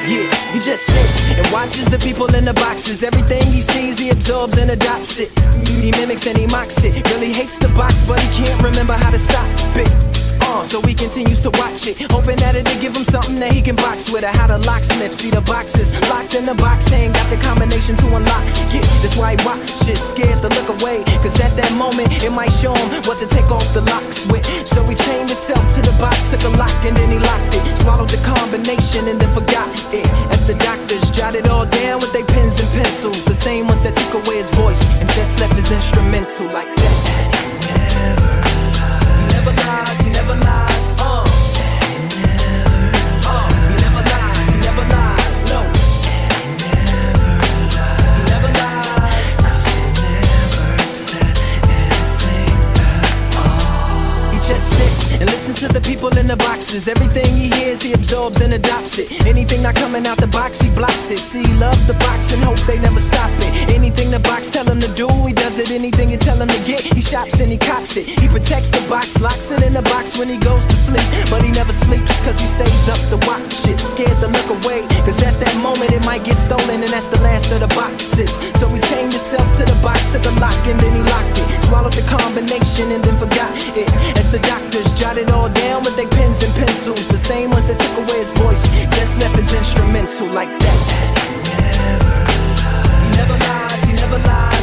Yeah, he just sits and watches the people in the boxes. Everything he sees, he absorbs and adopts it. He mimics and he mocks it. Really hates the box, but he can't remember how to stop it. So he continues to watch it, hoping that it'll give him something that he can box with. Or how the locksmith see the boxes locked in the box, ain't got the combination to unlock. Yeah, that's why he watches, scared to look away, cause at that moment it might show him what to take off the locks with. So he chained himself to the box, took a lock and then he locked it. Swallowed the combination and then forgot it. As the doctors jotted all down with their pens and pencils, the same ones that took away his voice and just left his instrumental like that. He never lies, he never lies. He never lies, he never lies, no. He never lies. Never said anything at all. He just sits and listens to the people in the boxes. Everything he hears, he absorbs and adopts it. Anything not coming out the box, he blocks it. See, he loves the box and hope they never stop it. Anything the box tell him to do, he does it. Anything you tell him to get, he shops and he cops it. He protects the box, locks it in the box when he goes to sleep. But he never sleeps cause he stays up to watch it. Scared to look away, cause at that moment it might get stolen, and that's the last of the boxes. So he chained himself to the box, took a lock and then he locked it. Swallowed the combination and then forgot it. As the doctors jotted all down with their pens and pencils, the same ones that took away his voice, just left his instrumental like that. He never lies, he never lies.